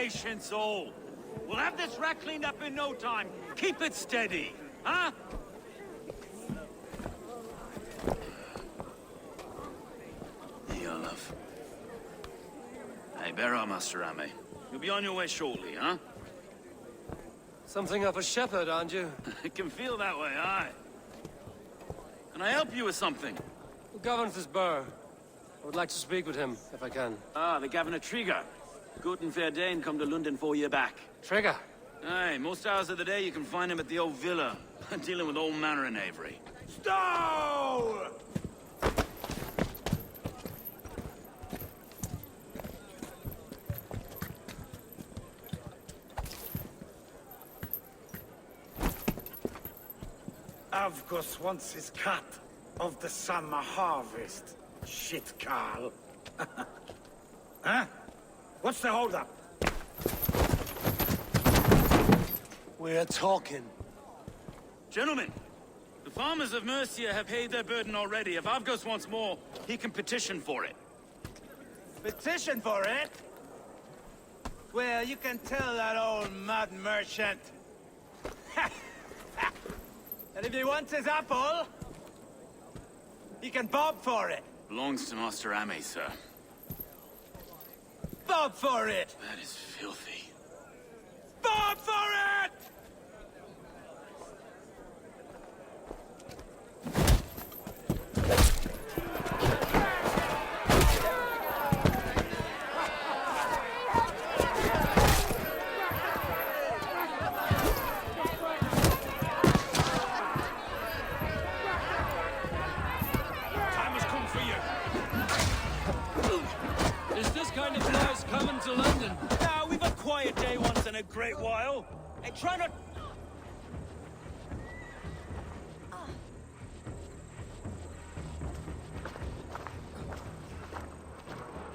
patience, all. We'll have this rat cleaned up in no time. Keep it steady, huh? Here you are, love. Hey, bear up, Master Ame. You'll be on your way shortly, huh? Something of a shepherd, aren't you? It can feel that way, aye. Can I help you with something? Who governs this burr? I would like to speak with him, if I can. Ah, the Governor Trigger. Good and fair Dane come to London 4 year back. Trigger? Aye, most hours of the day you can find him at the old villa, dealing with all manner of knavery. Stow! Avgos wants his cut of the summer harvest. Shit, Carl. Huh? What's the holdup? We're talking. Gentlemen, the farmers of Mercia have paid their burden already. If Avgos wants more, he can petition for it. Petition for it? Well, you can tell that old mud merchant. And if he wants his apple, he can bob for it. Belongs to Master Ame, sir. Bob for it! That is filthy. Bob for it! Time has come for you. Is this kind of noise coming to London? Now, we've a quiet day once in a great while. And try not...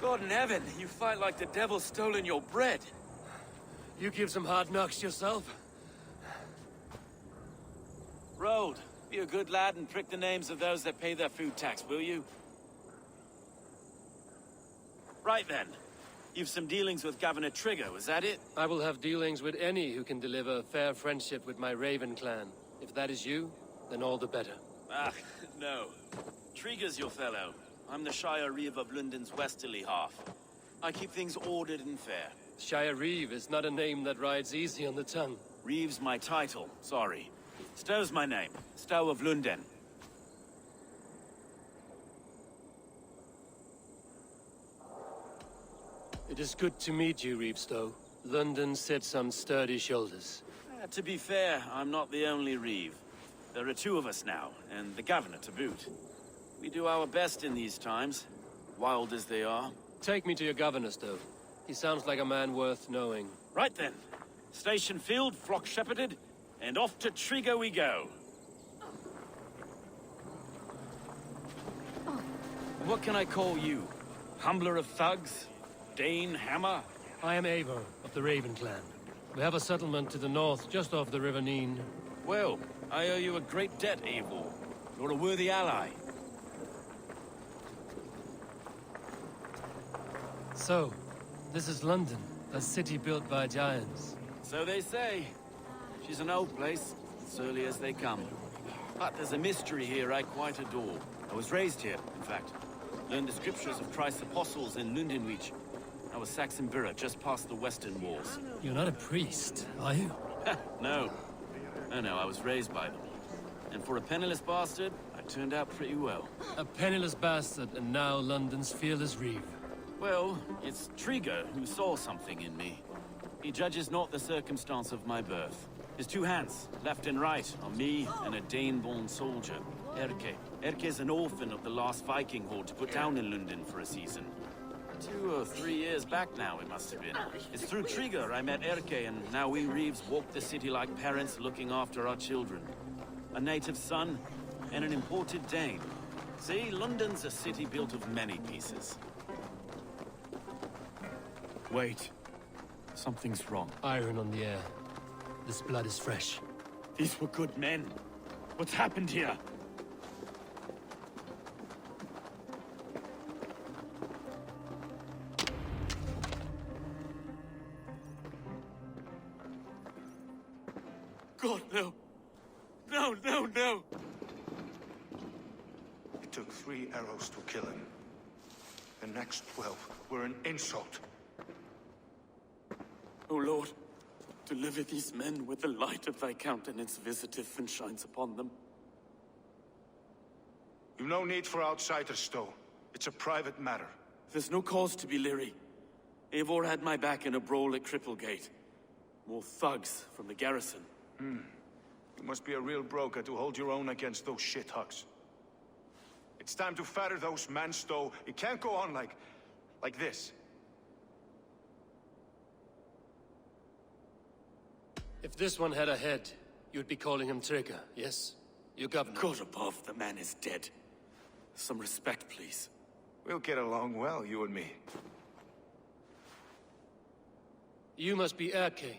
God in heaven, you fight like the devil's stolen your bread. You give some hard knocks yourself? Road, be a good lad and prick the names of those that pay their food tax, will you? Right then. You've some dealings with Governor Trigger, was that it? I will have dealings with any who can deliver a fair friendship with my Raven clan. If that is you, then all the better. Ah, no. Trigger's your fellow. I'm the Shire Reeve of London's westerly half. I keep things ordered and fair. Shire Reeve is not a name that rides easy on the tongue. Reeve's my title, sorry. Stow's my name. Stow of London. It is good to meet you, Reevestow. London sits on sturdy shoulders. To be fair, I'm not the only Reeve. There are two of us now, and the Governor to boot. We do our best in these times, wild as they are. Take me to your governor, Stow. He sounds like a man worth knowing. Right then. Station filled, flock shepherded, and off to Trigger we go. What can I call you? Humbler of thugs? Dane Hammer? I am Eivor of the Raven clan. We have a settlement to the north, just off the River Neen. Well, I owe you a great debt, Eivor. You're a worthy ally. So, this is London, a city built by giants. So they say. She's an old place, surly as they come. But there's a mystery here I quite adore. I was raised here, in fact. Learned the scriptures of Christ's apostles in Lundenwich. I was Saxon Borough, just past the western walls. You're not a priest, are you? No. No, I was raised by them. And for a penniless bastard, I turned out pretty well. A penniless bastard, and now London's fearless Reeve. Well, it's Trigger who saw something in me. He judges not the circumstance of my birth. His two hands, left and right, are me and a Dane-born soldier, Erke. Erke's an orphan of the last Viking horde to put down in London for a season. 2 or 3 years back now, it must have been. It's through Trigger I met Erke, and now we Reeves walk the city like parents looking after our children. A native son, and an imported Dane. See, London's a city built of many pieces. Wait. Something's wrong. Iron on the air. This blood is fresh. These were good men. What's happened here? God, no. No, no, no! It took 3 arrows to kill him. The next 12 were an insult. O Lord, deliver these men with the light of thy countenance visiteth and shines upon them. You've no need for outsiders, though. It's a private matter. There's no cause to be leery. Eivor had my back in a brawl at Cripplegate. More thugs from the garrison. You must be a real broker to hold your own against those shithugs. It's time to fetter those men, Stowe. It can't go on like this. If this one had a head, you'd be calling him Trigger, yes? Your governor. God above, the man is dead. Some respect, please. We'll get along well, you and me. You must be Erke,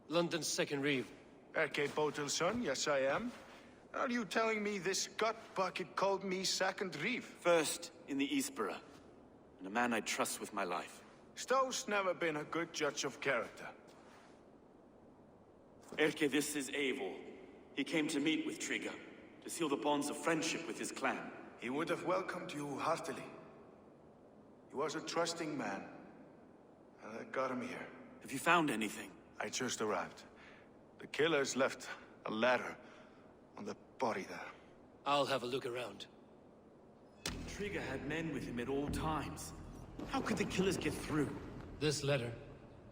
London's second reeve. Erke Botel's son, yes I am. Are you telling me this gut bucket called me second reeve? First in the Eastborough, and a man I trust with my life. Stowe's never been a good judge of character. Erke, this is Eivor. He came to meet with Trigger, to seal the bonds of friendship with his clan. He would have welcomed you heartily. He was a trusting man. And I got him here. Have you found anything? I just arrived. The killers left a letter on the body there. I'll have a look around. Trigger had men with him at all times. How could the killers get through? This letter.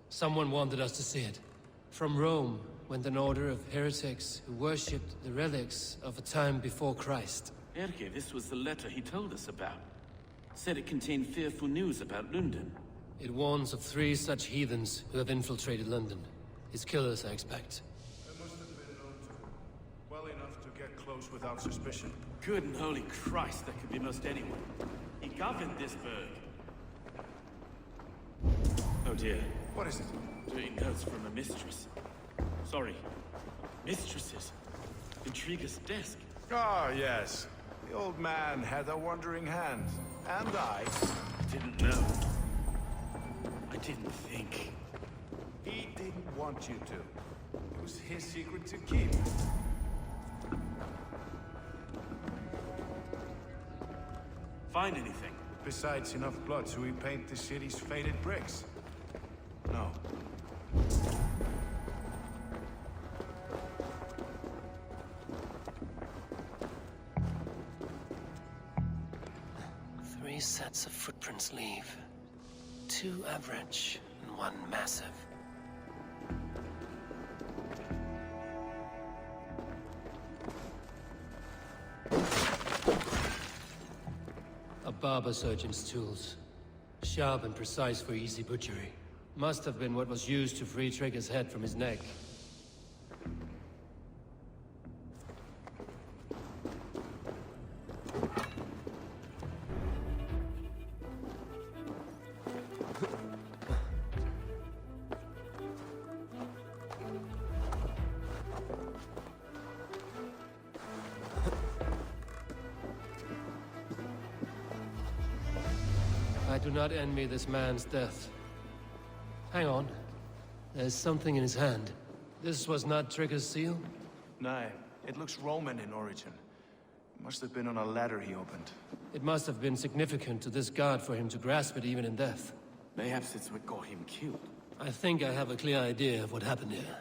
Someone wanted us to see it. From Rome went an order of heretics who worshipped the relics of a time before Christ. Erke, this was the letter he told us about. Said it contained fearful news about London. It warns of 3 such heathens who have infiltrated London. His killers, I expect. They must have been known to well enough to get close without suspicion. Good and holy Christ, that could be most anyone. He governed this burg. Oh dear. What is it? Dirty notes from a mistress. Sorry. Mistresses. In Trigger's desk. Ah, yes. The old man had a wandering hand. And I Didn't know. I didn't think. He didn't want you to. It was his secret to keep. Find anything? Besides enough blood to repaint the city's faded bricks. No. Three sets of footprints leave. 2 average and 1 massive. A barber surgeon's tools. Sharp and precise for easy butchery. Must have been what was used to free Trigger's head from his neck. I do not envy this man's death. Hang on. There's something in his hand. This was not Trigger's seal? No, it looks Roman in origin. Must have been on a ladder he opened. It must have been significant to this god for him to grasp it even in death. Mayhaps it's what got him killed. I think I have a clear idea of what happened here.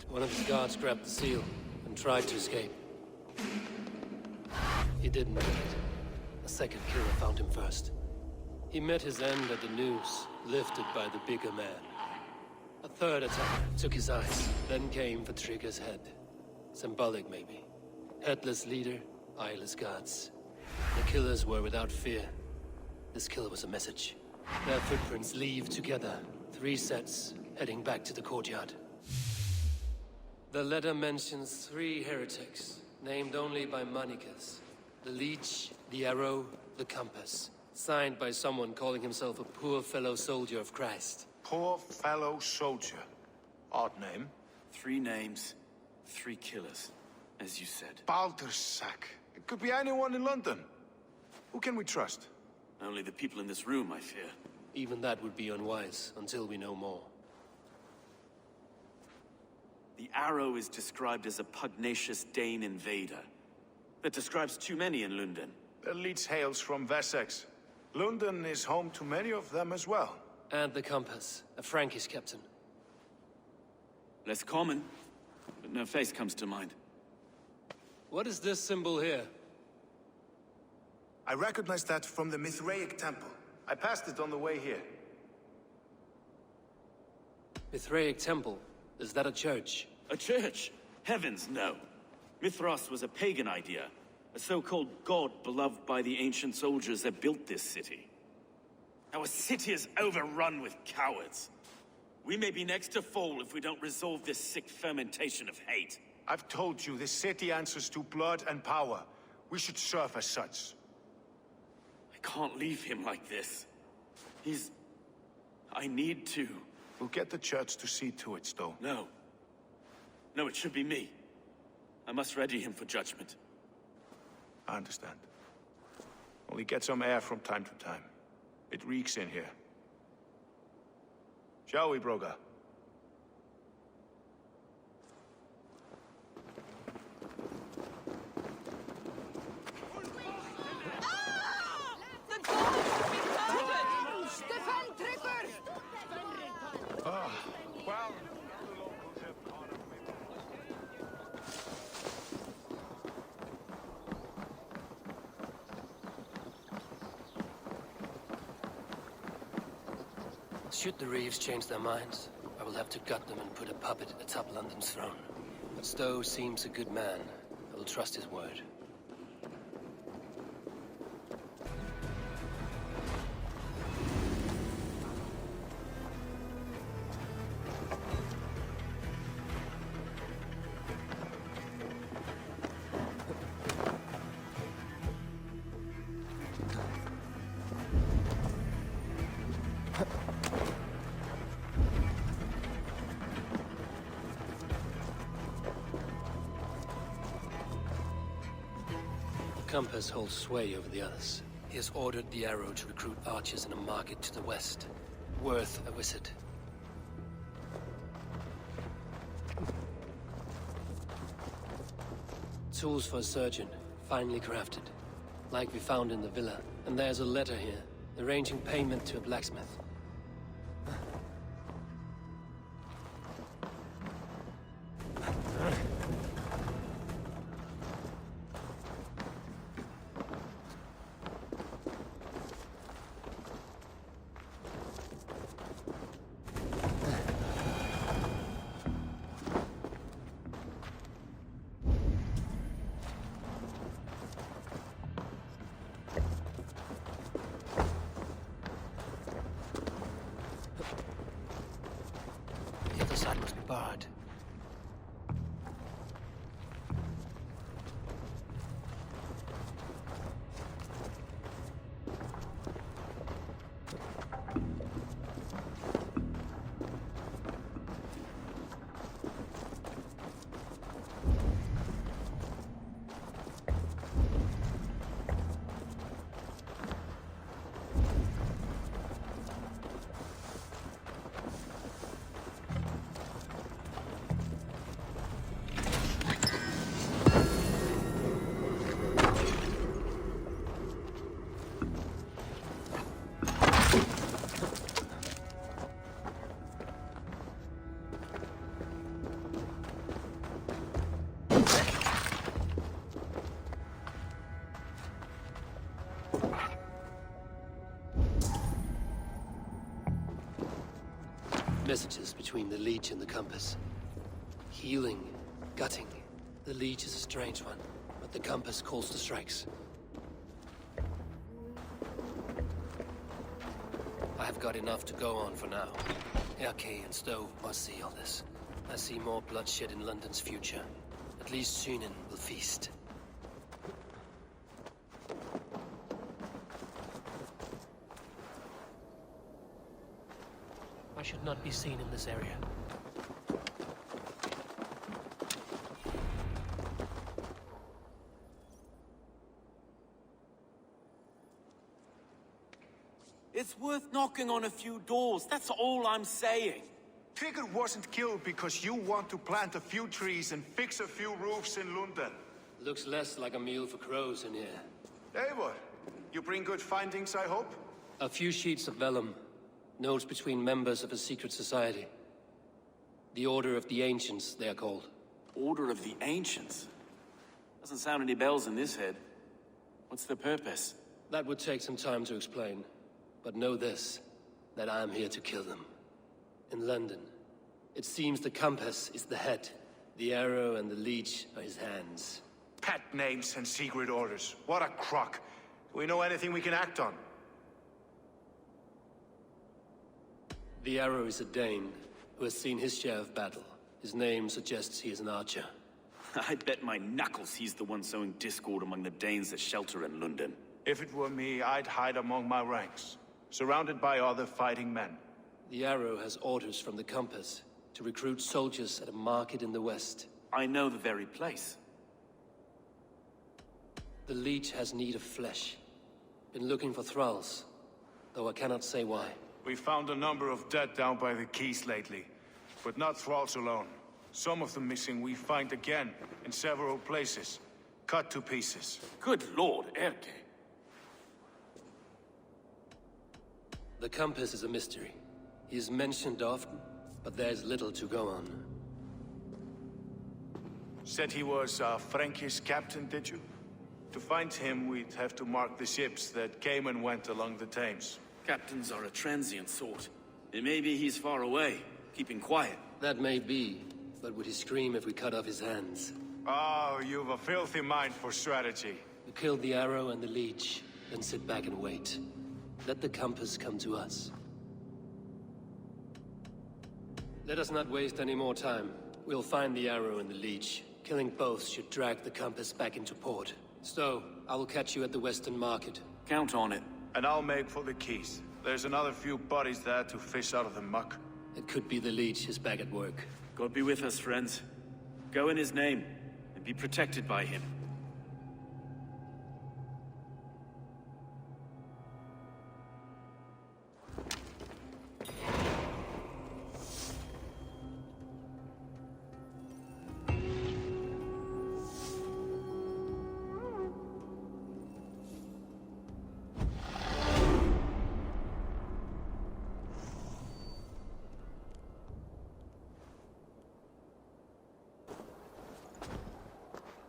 One of his guards grabbed the seal and tried to escape. He didn't do it. A second killer found him first. He met his end at the noose, lifted by the bigger man. A third attacker took his eyes, then came for Trigger's head. Symbolic, maybe. Headless leader, eyeless guards. The killers were without fear. This kill was a message. Their footprints leave together. 3 sets, heading back to the courtyard. The letter mentions 3 heretics, named only by Manicus. The leech, the arrow, the compass. Signed by someone calling himself a poor fellow soldier of Christ. Poor fellow soldier. Odd name. 3 names, 3 killers, as you said. Baldersack. It could be anyone in London. Who can we trust? Only the people in this room, I fear. Even that would be unwise, until we know more. The Arrow is described as a pugnacious Dane invader. That describes too many in London. The leech hails from Wessex. London is home to many of them as well. And the compass, a Frankish captain. Less common, but no face comes to mind. What is this symbol here? I recognize that from the Mithraic temple. I passed it on the way here. Mithraic temple? Is that a church? A church? Heavens, no. Mithras was a pagan idea. A so-called god beloved by the ancient soldiers that built this city. Our city is overrun with cowards. We may be next to fall if we don't resolve this sick fermentation of hate. I've told you, this city answers to blood and power. We should serve as such. I can't leave him like this. I need to. We'll get the church to see to it, Stowe. No. No, it should be me. I must ready him for judgment. I understand. Only get some air from time to time. It reeks in here. Shall we, Broga? Well, the locals have caught up with Should the Reeves change their minds, I will have to gut them and put a puppet atop London's throne. But Stowe seems a good man. I will trust his word. Compass holds sway over the others. He has ordered the Arrow to recruit archers in a market to the west. Worth a visit. Tools for a surgeon, finely crafted. Like we found in the villa. And there's a letter here, arranging payment to a blacksmith. The other side must be barred. Messages between the Leech and the Compass. Healing, gutting. The Leech is a strange one, but the Compass calls the strikes. I have got enough to go on for now. Erke and Stowe must see all this. I see more bloodshed in London's future. At least Sunan will feast. I should not be seen in this area. It's worth knocking on a few doors, that's all I'm saying. Trigger wasn't killed because you want to plant a few trees and fix a few roofs in London. Looks less like a meal for crows in here. Eivor, you bring good findings, I hope? A few sheets of vellum. Notes between members of a secret society. The Order of the Ancients, they are called. Order of the Ancients? Doesn't sound any bells in this head. What's the purpose? That would take some time to explain. But know this, that I am here to kill them. In London, it seems the compass is the head. The arrow and the leech are his hands. Pet names and secret orders. What a crock. Do we know anything we can act on? The arrow is a Dane, who has seen his share of battle. His name suggests he is an archer. I bet my knuckles he's the one sowing discord among the Danes that shelter in London. If it were me, I'd hide among my ranks, surrounded by other fighting men. The arrow has orders from the compass to recruit soldiers at a market in the west. I know the very place. The leech has need of flesh. Been looking for thralls, though I cannot say why. We found a number of dead down by the quays lately, but not thralls alone. Some of the missing we find again in several places, cut to pieces. Good lord, Erke. The compass is a mystery. He is mentioned often, but there is little to go on. Said he was a Frankish captain, did you? To find him, we'd have to mark the ships that came and went along the Thames. Captains are a transient sort. It may be he's far away, keeping quiet. That may be, but would he scream if we cut off his hands? Oh, you've a filthy mind for strategy. We kill the arrow and the leech, then sit back and wait. Let the compass come to us. Let us not waste any more time. We'll find the arrow and the leech. Killing both should drag the compass back into port. So, I will catch you at the Western Market. Count on it. And I'll make for the quays. There's another few bodies there to fish out of the muck. It could be the leech is back at work. God be with us, friends. Go in his name, and be protected by him.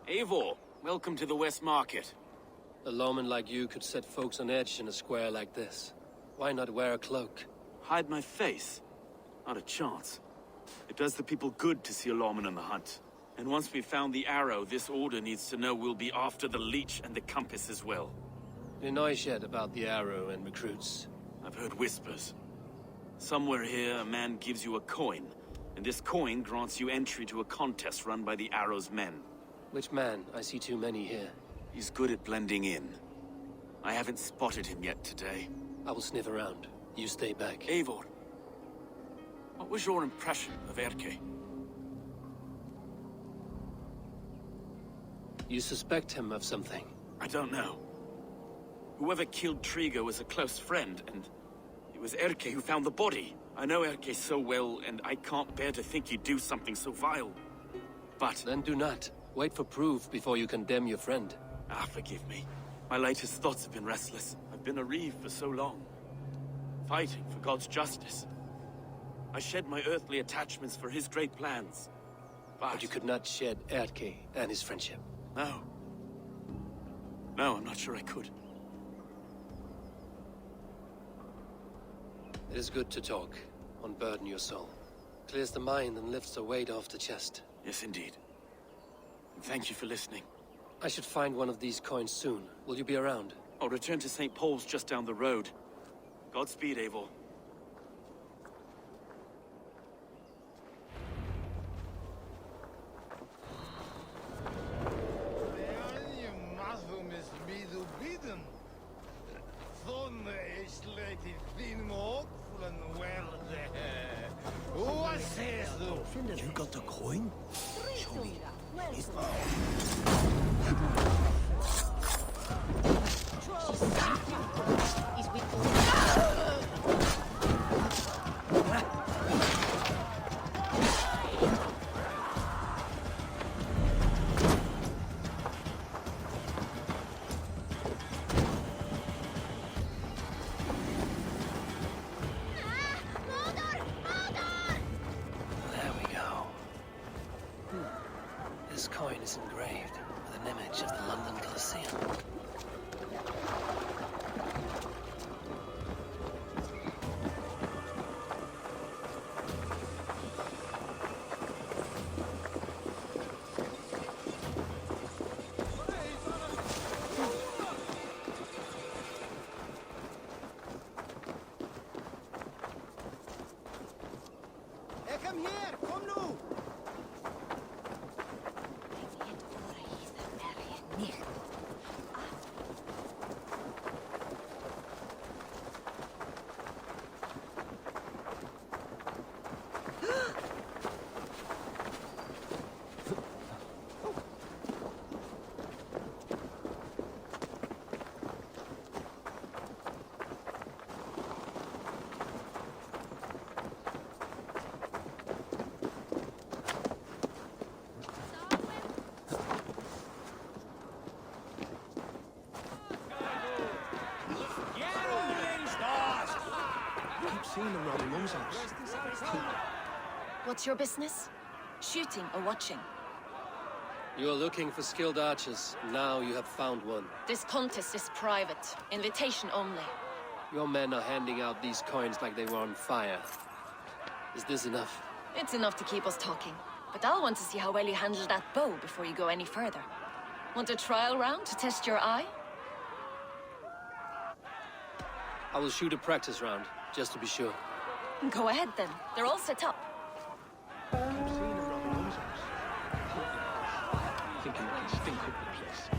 Eivor, welcome to the West Market. A lawman like you could set folks on edge in a square like this. Why not wear a cloak? Hide my face? Not a chance. It does the people good to see a lawman on the hunt. And once we've found the arrow, this order needs to know we'll be after the leech and the compass as well. You know yet about the arrow and recruits? I've heard whispers. Somewhere here, a man gives you a coin, and this coin grants you entry to a contest run by the arrow's men. Which man? I see too many here. He's good at blending in. I haven't spotted him yet today. I will sniff around. You stay back. Eivor, what was your impression of Erke? You suspect him of something? I don't know. Whoever killed Trigo was a close friend, and it was Erke who found the body. I know Erke so well, and I can't bear to think he'd do something so vile. But... Then do not. Wait for proof before you condemn your friend. Forgive me. My latest thoughts have been restless. I've been a reeve for so long. Fighting for God's justice. I shed my earthly attachments for his great plans. But you could not shed Erke and his friendship. No. No, I'm not sure I could. It is good to talk. Unburden your soul. Clears the mind and lifts the weight off the chest. Yes, indeed. And thank you for listening. I should find one of these coins soon. Will you be around? I'll return to St. Paul's just down the road. Godspeed, Eivor. You got the coin? Show me. It's... him here! Kom nu! Keep seeing them around Mum's house. What's your business? Shooting or watching? You are looking for skilled archers. Now you have found one. This contest is private. Invitation only. Your men are handing out these coins like they were on fire. Is this enough? It's enough to keep us talking. But I'll want to see how well you handle that bow before you go any further. Want a trial round to test your eye? I will shoot a practice round, just to be sure. Go ahead then. They're all set up. Keep seeing them around Mum's house. Thinking we can stink up the place.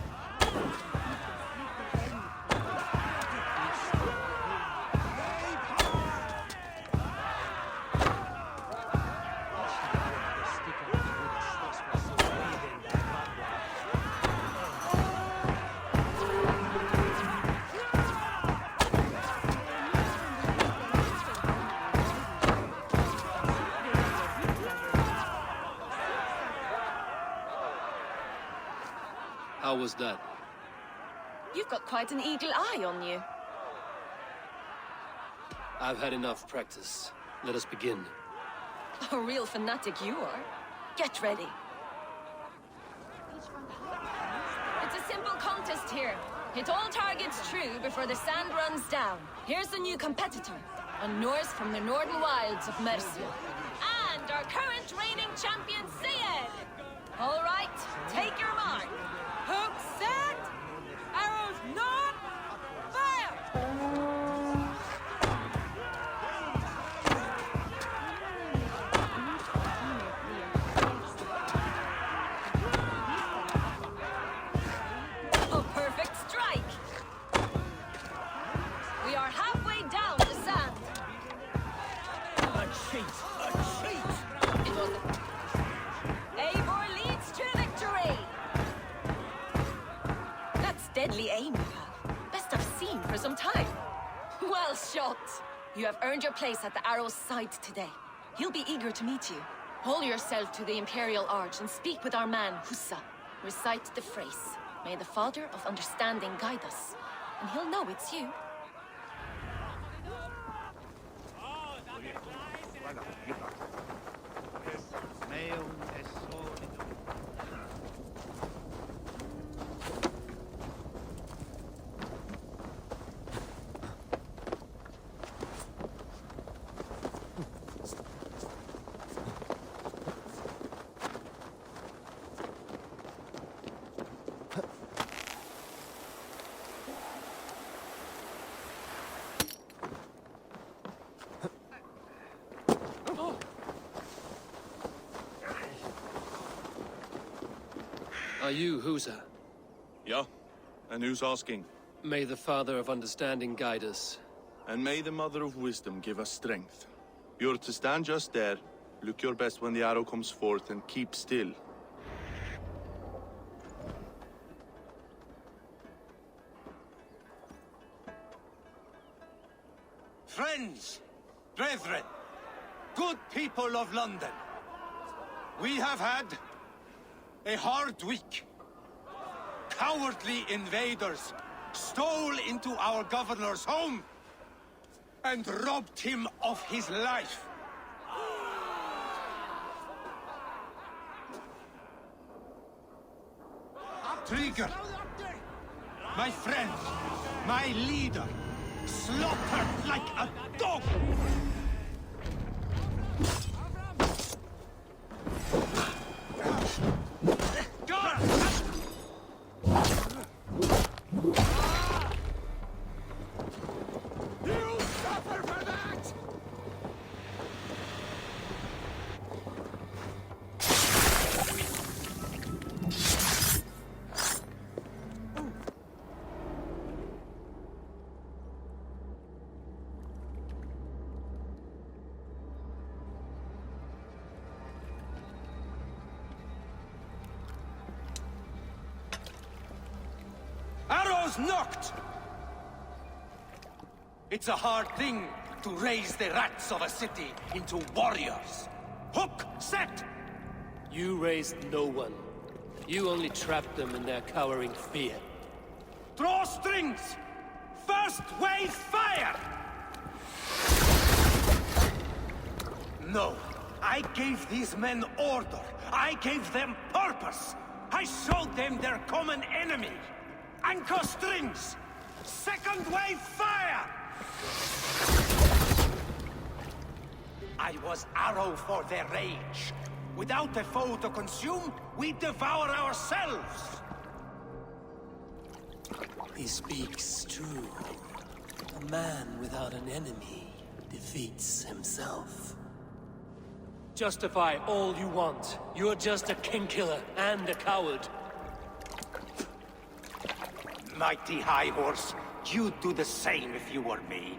How was that? You've got quite an eagle eye on you. I've had enough practice. Let us begin. A real fanatic you are. Get ready. It's a simple contest here. Hit all targets true before the sand runs down. Here's the new competitor, a Norse from the northern wilds of Mercia. And our current reigning champion, Syed! All right, take your mark. Hook set! Arrows not! Fire! A perfect strike! We are halfway down the sand. A cheat! A cheat! It was Eivor leads to victory! That's deadly aim you have. Best I've seen for some time. Well shot! You have earned your place at the arrow's side today. He'll be eager to meet you. Hold yourself to the Imperial Arch and speak with our man, Hussa. Recite the phrase. May the Father of Understanding guide us. And he'll know it's you. Are you Husa? Yeah, and who's asking? May the Father of Understanding guide us. And may the Mother of Wisdom give us strength. You're to stand just there, look your best when the arrow comes forth, and keep still. Friends, brethren, good people of London, we have had a hard week. Cowardly invaders stole into our governor's home and robbed him of his life. Trigger, my friend, my leader, slaughtered like a dog! knocked! It's a hard thing to raise the rats of a city into warriors. Hook, set! You raised no one. You only trapped them in their cowering fear. Draw strings! First wave fire! No, I gave these men order. I gave them purpose. I showed them their common enemy. Anchor strings! Second wave fire! I was arrow for their rage. Without a foe to consume, we devour ourselves! He speaks true. A man without an enemy defeats himself. Justify all you want. You're just a king-killer and a coward. Mighty High Horse, you'd do the same if you were me.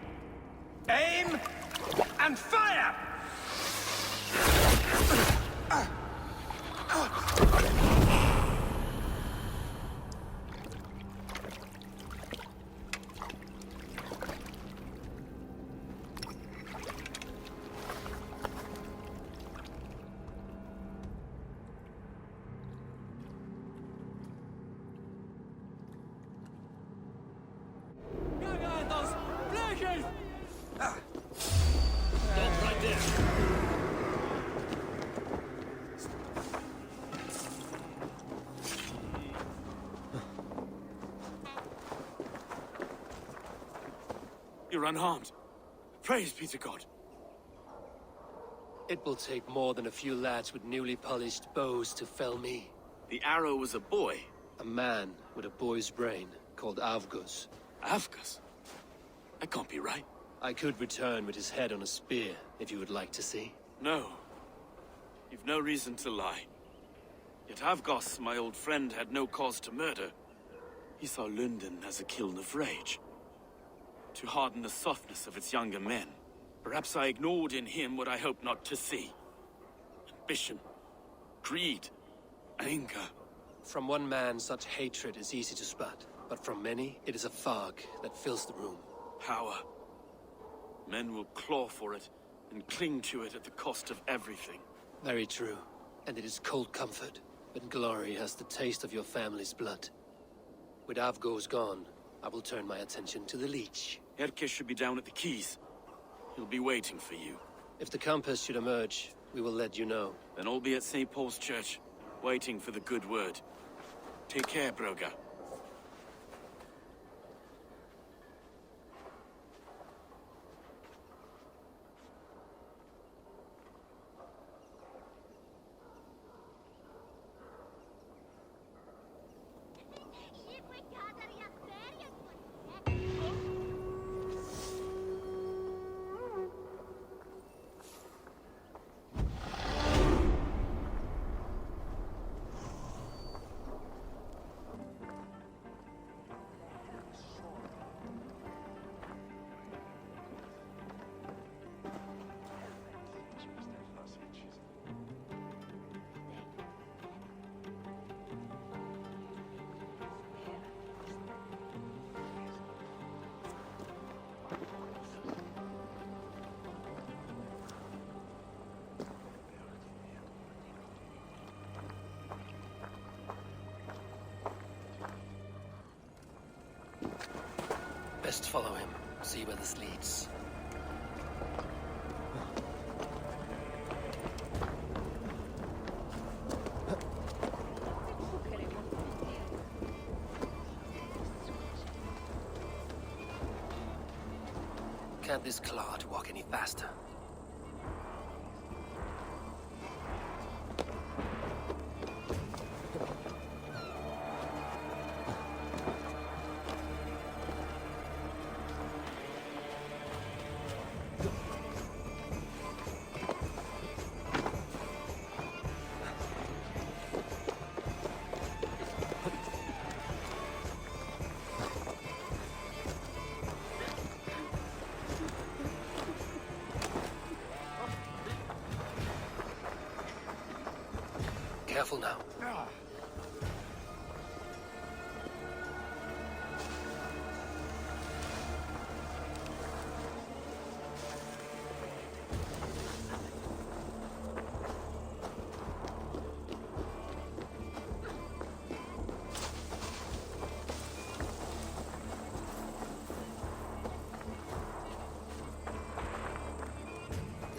Aim and fire! You're unharmed. Praise be to God. It will take more than a few lads with newly polished bows to fell me. The arrow was a boy. A man with a boy's brain, called Avgus. Avgus? That can't be right. I could return with his head on a spear, if you would like to see. No. You've no reason to lie. Yet Avgos, my old friend, had no cause to murder. He saw London as a kiln of rage. To harden the softness of its younger men. Perhaps I ignored in him what I hoped not to see. Ambition, greed, anger. From one man, such hatred is easy to spot, but from many, it is a fog that fills the room. Power. Men will claw for it and cling to it at the cost of everything. Very true. And it is cold comfort, when glory has the taste of your family's blood. With Avgos gone, I will turn my attention to the Leech. Erke should be down at the quays. He'll be waiting for you. If the compass should emerge, we will let you know. Then I'll be at St. Paul's Church, waiting for the good word. Take care, Broga. Best follow him, see where this leads. Can't this clod walk any faster? Careful now.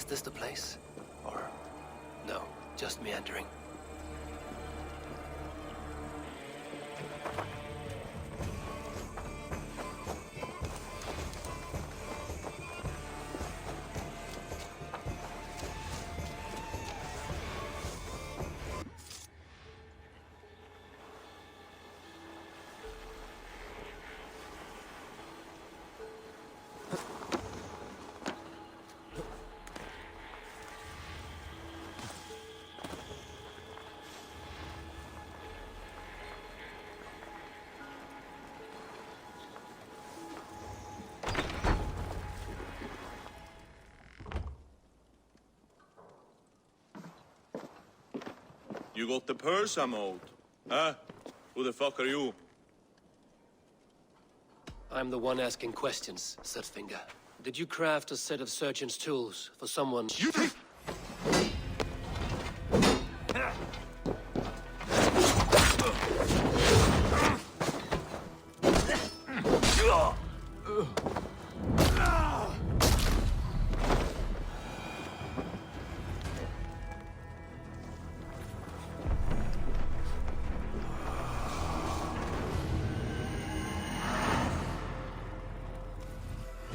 Is this the place? Or... no, just meandering? You got the purse I'm owed? Huh? Who the fuck are you? I'm the one asking questions, Surfinger. Did you craft a set of surgeon's tools for someone? You think...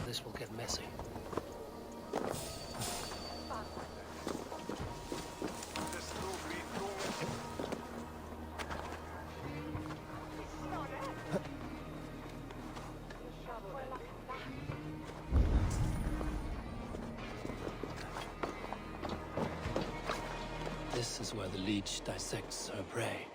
This will get messy. This is where the leech dissects her prey.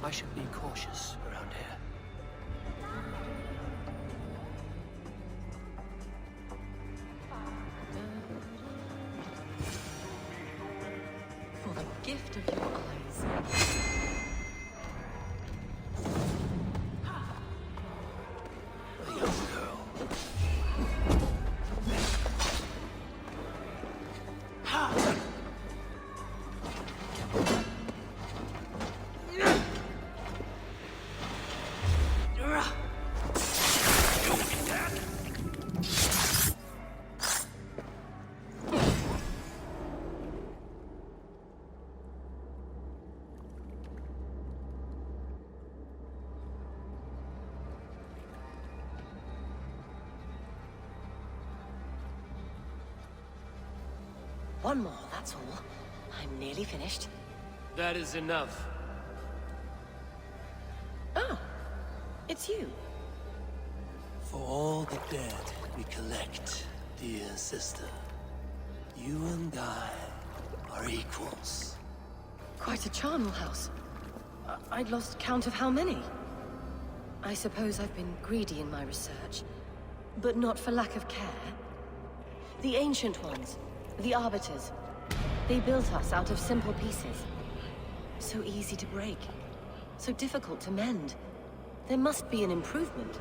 I should be cautious around here. For the gift of your eyes. A young girl. One more, that's all. I'm nearly finished. That is enough. Oh, it's you. For all the dead we collect, dear sister, you and I are equals. Quite a charnel house. I'd lost count of how many. I suppose I've been greedy in my research, but not for lack of care. The Ancient Ones, the Arbiters, they built us out of simple pieces. So easy to break, so difficult to mend. There must be an improvement.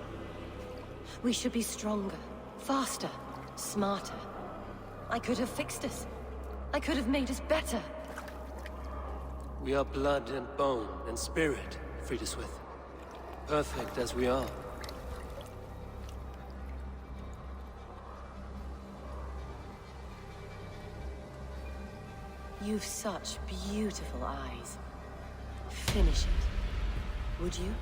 We should be stronger, faster, smarter. I could have fixed us. I could have made us better. We are blood and bone and spirit, Friedeswith. Perfect as we are. You've such beautiful eyes. Finish it, would you?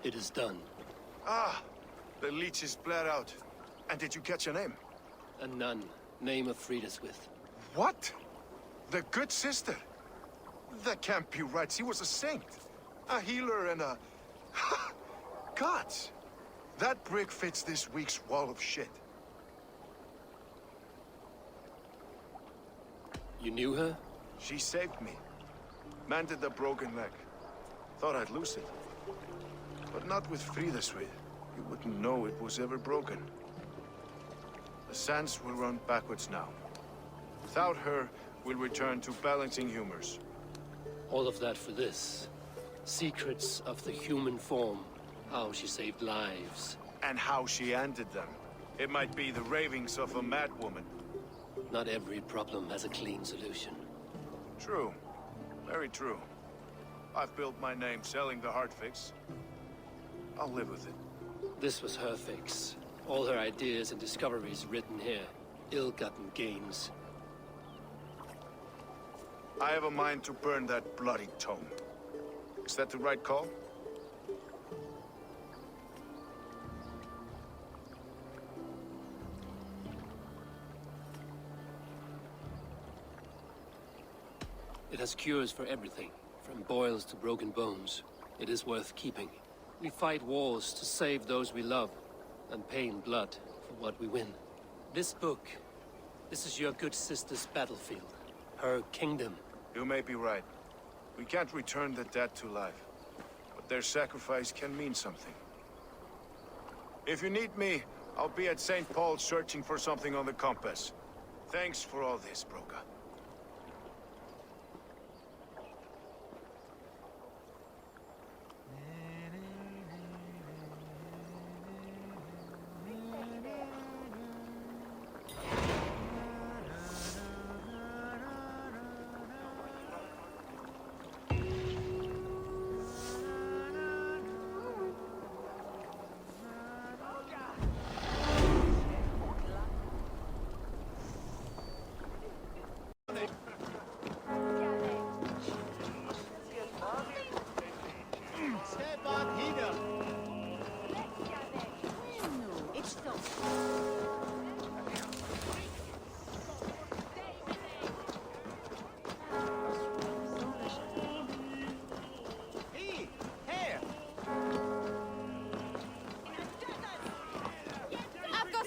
It is done. Ah, the leech is bled out. And did you catch a name? A nun, name of Frida's with. What? The good sister? That can't be right. She was a saint. A healer and a... Gods! That brick fits this week's wall of shit. You knew her? She saved me. Mended the broken leg. Thought I'd lose it. But not with Frida's with. You wouldn't know it was ever broken. The sands will run backwards now. Without her, we'll return to balancing humors. All of that for this. Secrets of the human form. How she saved lives. And how she ended them. It might be the ravings of a madwoman. Not every problem has a clean solution. True. Very true. I've built my name selling the heart fix. I'll live with it. This was her fix. All her ideas and discoveries written here. Ill-gotten gains. I have a mind to burn that bloody tome. Is that the right call? It has cures for everything, from boils to broken bones. It is worth keeping. We fight wars to save those we love, and pay in blood for what we win. This book, this is your good sister's battlefield. Her kingdom. You may be right. We can't return the dead to life. But their sacrifice can mean something. If you need me, I'll be at St. Paul's searching for something on the compass. Thanks for all this, Broca.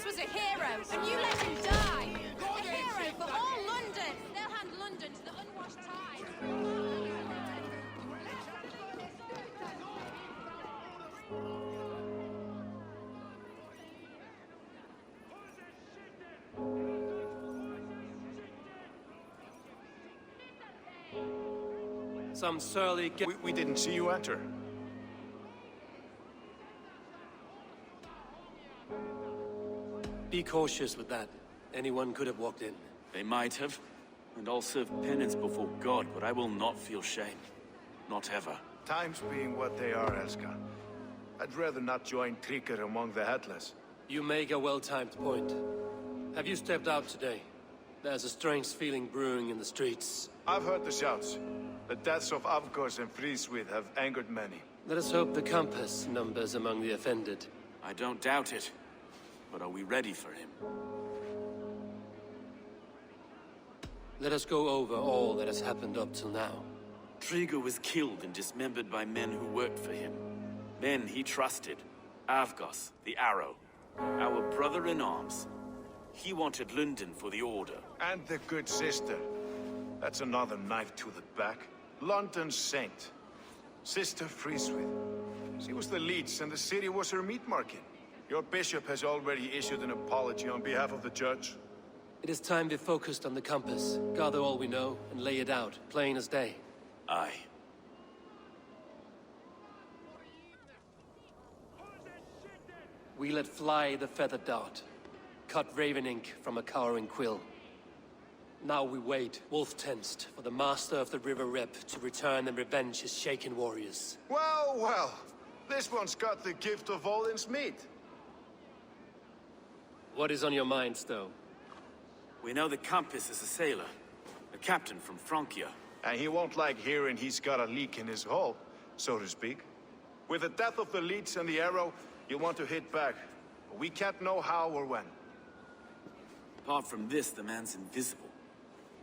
Was a hero, and you let him die! A hero for all London! They'll hand London to the unwashed tide! Some surly We didn't see you enter. Be cautious with that. Anyone could have walked in. They might have, and I'll serve penance before God, but I will not feel shame. Not ever. Times being what they are, Elska. I'd rather not join Trigger among the headless. You make a well-timed point. Have you stepped out today? There's a strange feeling brewing in the streets. I've heard the shouts. The deaths of Avgos and Frieswith have angered many. Let us hope the compass numbers among the offended. I don't doubt it. But are we ready for him? Let us go over all that has happened up till now. Trigger was killed and dismembered by men who worked for him. Men he trusted. Avgos, the Arrow. Our brother-in-arms. He wanted London for the Order. And the good sister. That's another knife to the back. London's saint. Sister Frieswith. She was the leech and the city was her meat market. Your bishop has already issued an apology on behalf of the church. It is time we focused on the compass, gather all we know, and lay it out, plain as day. Aye. We let fly the feathered dart, cut raven ink from a cowering quill. Now we wait, wolf-tensed, for the master of the River Rep to return and revenge his shaken warriors. Well, well. This one's got the gift of Odin's meat. What is on your minds, though? We know the Compass is a sailor. A captain from Francia. And he won't like hearing he's got a leak in his hull, so to speak. With the death of the leech and the arrow, you'll want to hit back. But we can't know how or when. Apart from this, the man's invisible.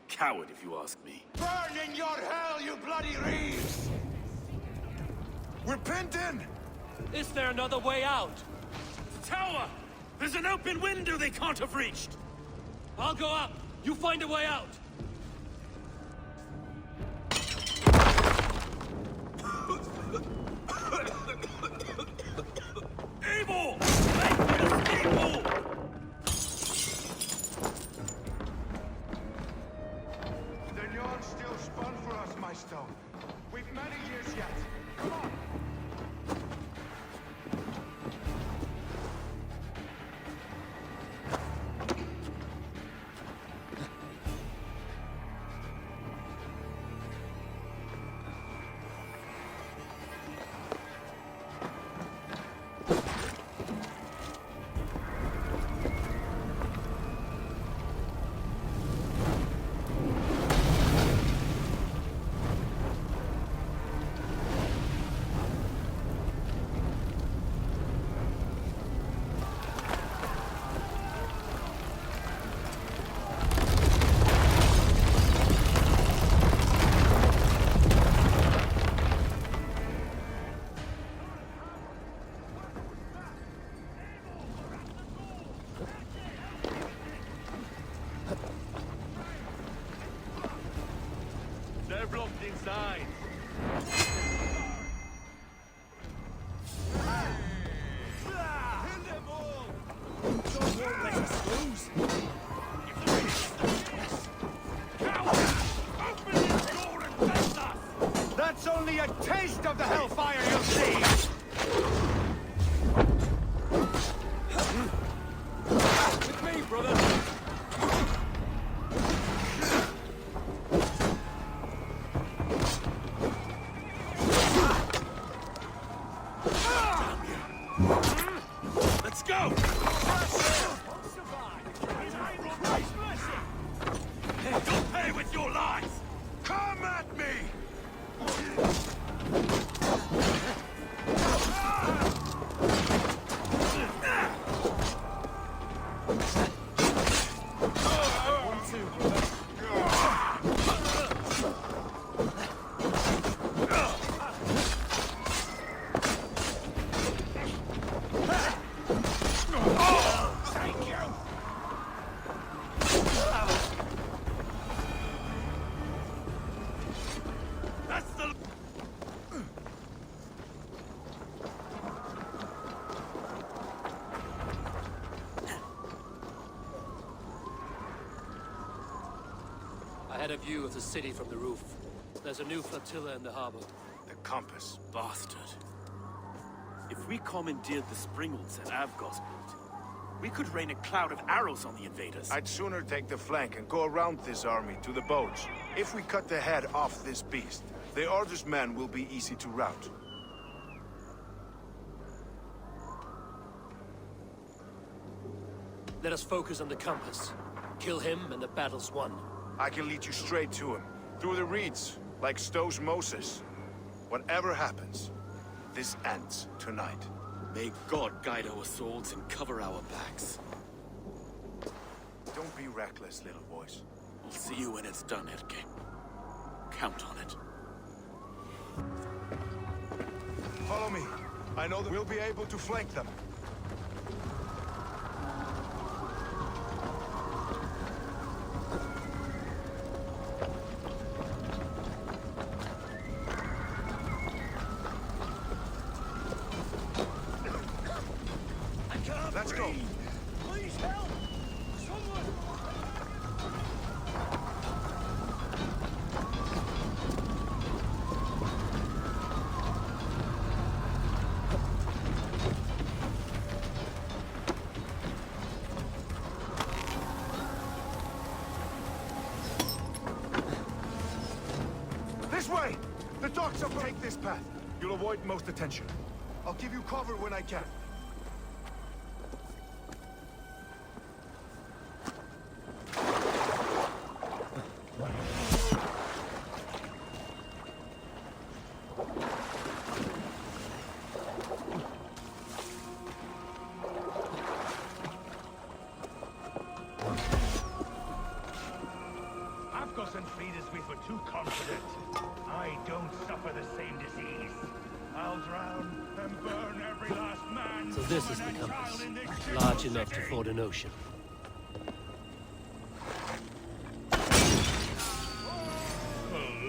Coward, if you ask me. Burn in your hell, you bloody reeves! We're pinned in! Is there another way out? Tower! There's an open window they can't have reached! I'll go up. You find a way out. Evil! Make evil! The yarn still spun for us, my stone. We've many years yet. Come on! They're blocked inside. That's only a taste of the hellfire you'll see! With me, brother. Let's go! You'll pay with your lives! Come at me! That's the... I had a view of the city from the roof. There's a new flotilla in the harbor. The compass. Bastard. If we commandeered the Springolds at Avgosport, we could rain a cloud of arrows on the invaders. I'd sooner take the flank and go around this army to the boats. If we cut the head off this beast, the Order's men will be easy to rout. Let us focus on the compass. Kill him and the battle's won. I can lead you straight to him, through the reeds, like Stowe's Moses. Whatever happens, this ends tonight. May God guide our swords and cover our backs. Don't be reckless, little boys. We'll see you when it's done, Erke. Count on it. Follow me. I know that we'll be able to flank them. Let's go. Please help! Someone! This way! The docks will take this path. You'll avoid most attention. I'll give you cover when I can. the same disease. I'll drown and burn every last man. So this is the compass. Large enough to ford an ocean.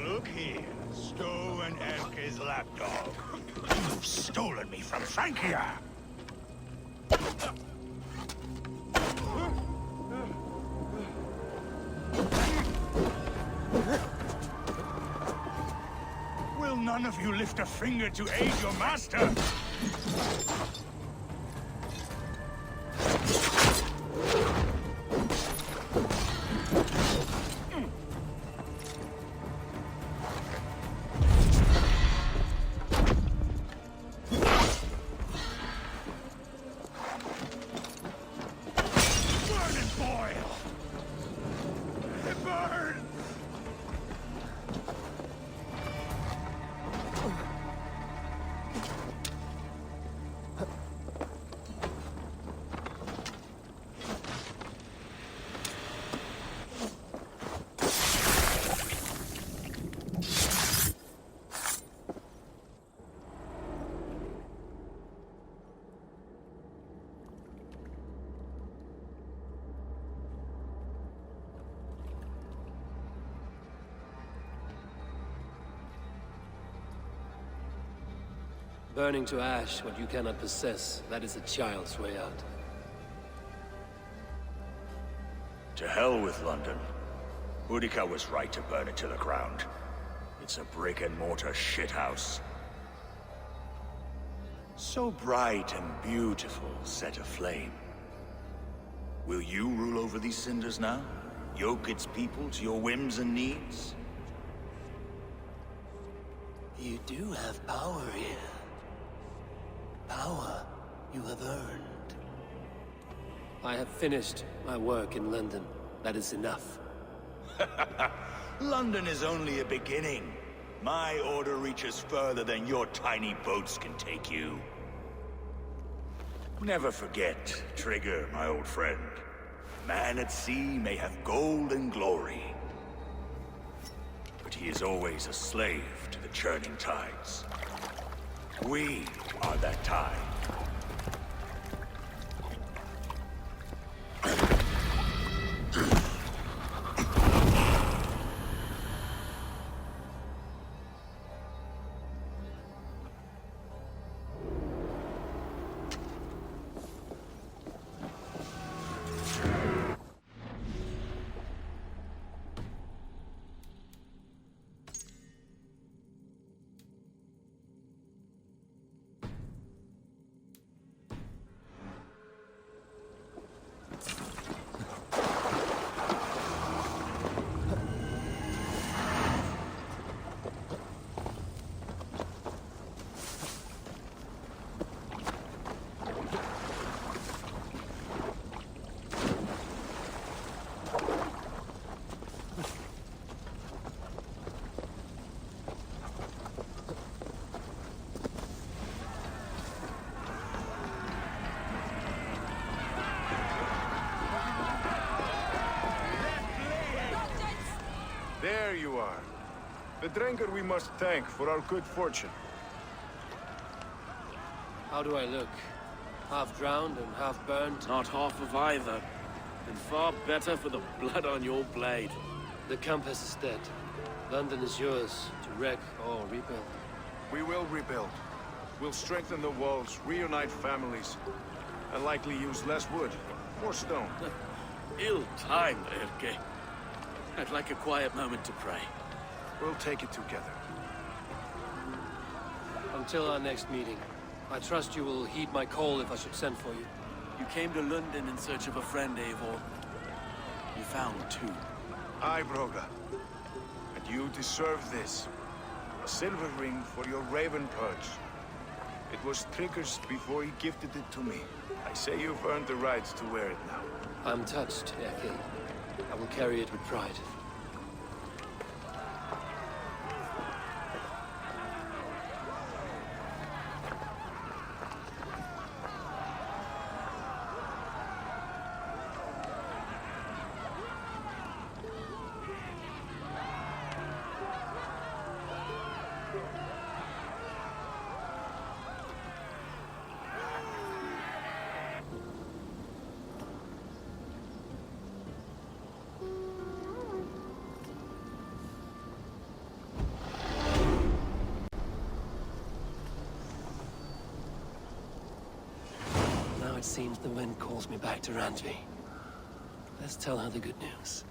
Look here, Stowe and Elke's lapdog. You've stolen me from Frankia. Will none of you lift a finger to aid your master? Burn and boil! Burn! Burning to ash what you cannot possess, that is a child's way out. To hell with London. Boudica was right to burn it to the ground. It's a brick-and-mortar shithouse. So bright and beautiful, set aflame. Will you rule over these cinders now? Yoke its people to your whims and needs? You do have power here. Power you have earned. I have finished my work in London. That is enough. London is only a beginning. My order reaches further than your tiny boats can take you. Never forget, Trigger, my old friend. Man at sea may have gold and glory, but he is always a slave to the churning tides. We are that tide. There you are. The drinker we must thank for our good fortune. How do I look? Half drowned and half burnt? Not half of either. And far better for the blood on your blade. The compass is dead. London is yours, to wreck or rebuild. We will rebuild. We'll strengthen the walls, reunite families, and likely use less wood, more stone. Ill-timed, Erke. I'd like a quiet moment to pray. We'll take it together. Until our next meeting, I trust you will heed my call if I should send for you. You came to London in search of a friend, Eivor. You found two. Aye, Broga. And you deserve this. A silver ring for your raven perch. It was Trigger's before he gifted it to me. I say you've earned the right to wear it now. I'm touched, Erke. I will carry it with pride. it seems the wind calls me back to Randvi. Let's tell her the good news.